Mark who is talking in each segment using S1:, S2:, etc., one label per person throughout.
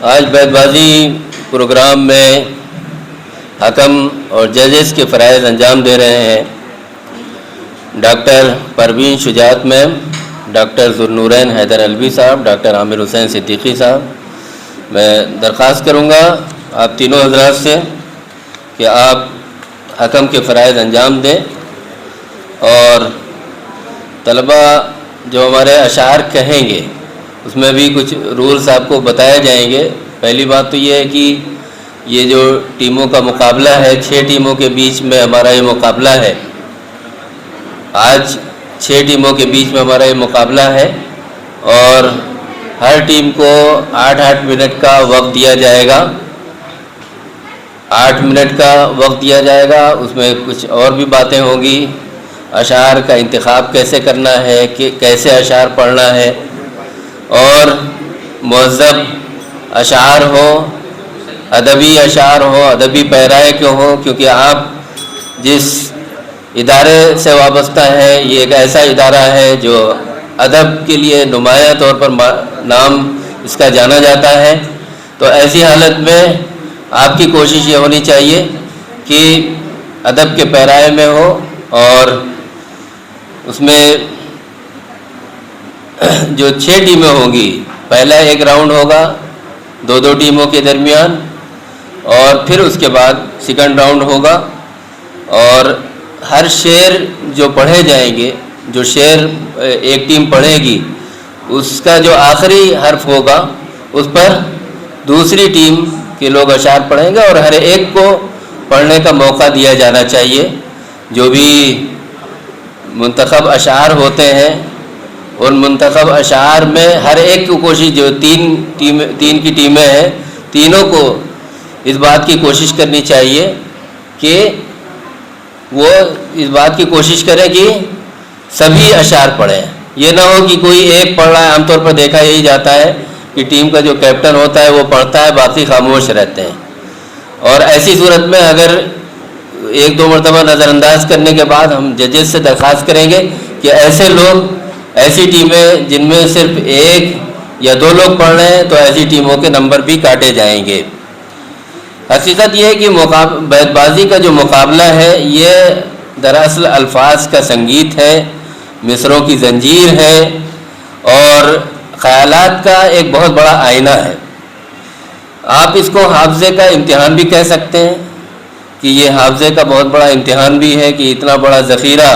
S1: آج بیت بازی پروگرام میں حکم اور ججز کے فرائض انجام دے رہے ہیں ڈاکٹر پروین شجاعت میم، ڈاکٹر ذوالنورین حیدر علوی صاحب، ڈاکٹر عامر حسین صدیقی صاحب۔ میں درخواست کروں گا آپ تینوں حضرات سے کہ آپ حکم کے فرائض انجام دیں، اور طلبہ جو ہمارے اشعار کہیں گے اس میں بھی کچھ رولز آپ کو بتائے جائیں گے۔ پہلی بات تو یہ ہے کہ یہ جو ٹیموں کا مقابلہ ہے، 6 ٹیموں کے بیچ میں ہمارا یہ مقابلہ ہے۔ آج 6 ٹیموں کے بیچ میں ہمارا یہ مقابلہ ہے، اور ہر ٹیم کو 8 منٹ کا وقت دیا جائے گا۔ 8 منٹ کا وقت دیا جائے گا، اس میں کچھ اور بھی باتیں ہوں گی۔ اشعار کا انتخاب کیسے کرنا ہے، کہ کیسے اشعار پڑھنا ہے، اور مہذب اشعار ہو، ادبی اشعار ہو، ادبی پیرائے کے ہوں، کیونکہ آپ جس ادارے سے وابستہ ہے یہ ایک ایسا ادارہ ہے جو ادب کے لیے نمایاں طور پر نام اس کا جانا جاتا ہے۔ تو ایسی حالت میں آپ کی کوشش یہ ہونی چاہیے کہ ادب کے پیرائے میں ہو، اور اس میں جو 6 ٹیمیں ہوں گی، پہلا ایک راؤنڈ ہوگا 2 ٹیموں کے درمیان، اور پھر اس کے بعد سیکنڈ راؤنڈ ہوگا، اور ہر شعر جو پڑھے جائیں گے، جو شعر ایک ٹیم پڑھے گی، اس کا جو آخری حرف ہوگا اس پر دوسری ٹیم کے لوگ اشعار پڑھیں گے، اور ہر ایک کو پڑھنے کا موقع دیا جانا چاہیے۔ جو بھی منتخب اشعار ہوتے ہیں ان منتخب اشعار میں ہر ایک کی کوشش، جو تین کی ٹیمیں ہیں، تینوں کو اس بات کی کوشش کرنی چاہیے کہ وہ اس بات کی کوشش کریں کہ سبھی اشعار پڑھیں۔ یہ نہ ہو کہ کوئی ایک پڑھ رہا ہے۔ عام طور پر دیکھا یہی جاتا ہے کہ ٹیم کا جو کیپٹن ہوتا ہے وہ پڑھتا ہے، باقی خاموش رہتے ہیں، اور ایسی صورت میں اگر 1-2 مرتبہ نظر انداز کرنے کے بعد ہم ججز سے درخواست کریں گے کہ ایسے لوگ، ایسی ٹیمیں جن میں صرف 1 یا 2 لوگ پڑھ رہے ہیں، تو ایسی ٹیموں کے نمبر بھی کاٹے جائیں گے۔ حقیقت یہ ہے کہ بیت بازی کا جو مقابلہ ہے یہ دراصل الفاظ کا سنگیت ہے، مصروں کی زنجیر ہے، اور خیالات کا ایک بہت بڑا آئینہ ہے۔ آپ اس کو حافظے کا امتحان بھی کہہ سکتے ہیں کہ یہ حافظے کا بہت بڑا امتحان بھی ہے کہ اتنا بڑا ذخیرہ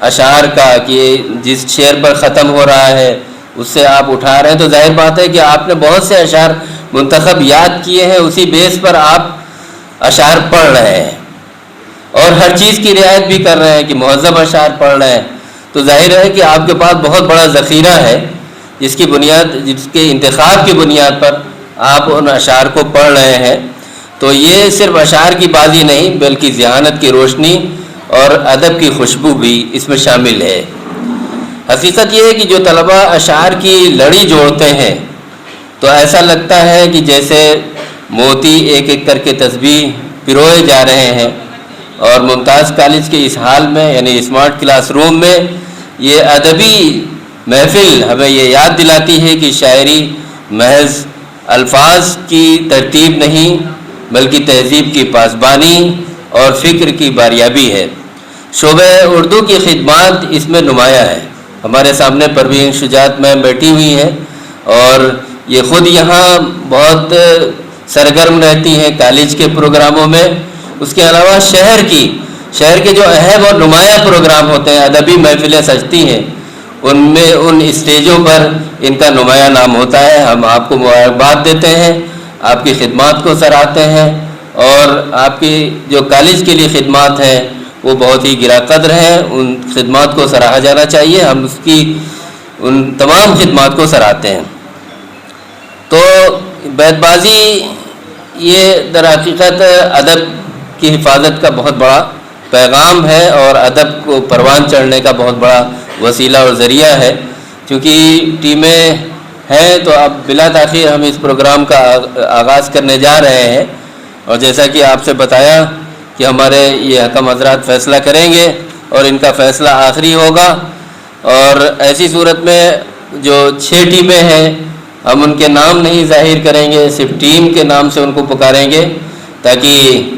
S1: اشعار کا، کہ جس شعر پر ختم ہو رہا ہے اس سے آپ اٹھا رہے ہیں، تو ظاہر بات ہے کہ آپ نے بہت سے اشعار منتخب یاد کیے ہیں، اسی بیس پر آپ اشعار پڑھ رہے ہیں، اور ہر چیز کی رعایت بھی کر رہے ہیں کہ مہذب اشعار پڑھ رہے ہیں۔ تو ظاہر ہے کہ آپ کے پاس بہت بڑا ذخیرہ ہے، جس کے انتخاب کی بنیاد پر آپ ان اشعار کو پڑھ رہے ہیں۔ تو یہ صرف اشعار کی بازی نہیں، بلکہ ذہانت کی روشنی اور ادب کی خوشبو بھی اس میں شامل ہے۔ حقیقت یہ ہے کہ جو طلبہ اشعار کی لڑی جوڑتے ہیں تو ایسا لگتا ہے کہ جیسے موتی ایک ایک کر کے تسبیح پروئے جا رہے ہیں، اور ممتاز کالج کے اس حال میں، یعنی اسمارٹ کلاس روم میں، یہ ادبی محفل ہمیں یہ یاد دلاتی ہے کہ شاعری محض الفاظ کی ترتیب نہیں، بلکہ تہذیب کی پاسبانی اور فکر کی باریابی ہے۔ شعبہ اردو کی خدمات اس میں نمایاں ہے۔ ہمارے سامنے پروین شجاعت میم بیٹھی ہوئی ہیں، اور یہ خود یہاں بہت سرگرم رہتی ہیں کالج کے پروگراموں میں۔ اس کے علاوہ شہر کے جو اہم اور نمایاں پروگرام ہوتے ہیں، ادبی محفلیں سجتی ہیں، ان میں ان اسٹیجوں پر ان کا نمایاں نام ہوتا ہے۔ ہم آپ کو مبارکباد دیتے ہیں، آپ کی خدمات کو سراہتے ہیں، اور آپ کی جو کالج کے لیے خدمات ہیں وہ بہت ہی گرا قدر ہیں۔ ان خدمات کو سراہا جانا چاہیے، ہم اس کی ان تمام خدمات کو سراہتے ہیں۔ تو بیت بازی یہ در حقیقت ادب کی حفاظت کا بہت بڑا پیغام ہے، اور ادب کو پروان چڑھنے کا بہت بڑا وسیلہ اور ذریعہ ہے۔ چونکہ ٹیمیں ہیں تو اب بلا تاخیر ہم اس پروگرام کا آغاز کرنے جا رہے ہیں، اور جیسا کہ آپ سے بتایا کہ ہمارے یہ حکم حضرات فیصلہ کریں گے، اور ان کا فیصلہ آخری ہوگا۔ اور ایسی صورت میں جو 6 ٹیمیں ہیں ہم ان کے نام نہیں ظاہر کریں گے، صرف ٹیم کے نام سے ان کو پکاریں گے، تاکہ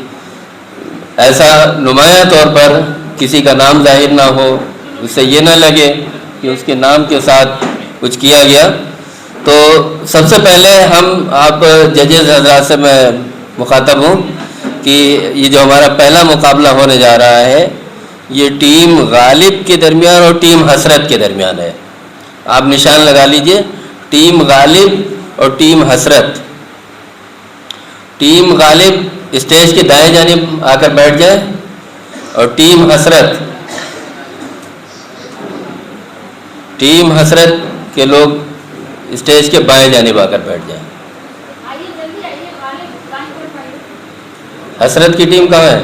S1: ایسا نمایاں طور پر کسی کا نام ظاہر نہ ہو، اس سے یہ نہ لگے کہ اس کے نام کے ساتھ کچھ کیا گیا۔ تو سب سے پہلے آپ ججز حضرات سے میں مخاطب ہوں کہ یہ جو ہمارا پہلا مقابلہ ہونے جا رہا ہے یہ ٹیم غالب کے درمیان اور ٹیم حسرت کے درمیان ہے۔ آپ نشان لگا لیجئے، ٹیم غالب اور ٹیم حسرت۔ ٹیم غالب اسٹیج کے دائیں جانب آ کر بیٹھ جائے اور ٹیم حسرت کے لوگ اسٹیج کے بائیں جانب آ کر بیٹھ جائیں۔ حسرت کی ٹیم کہاں ہے؟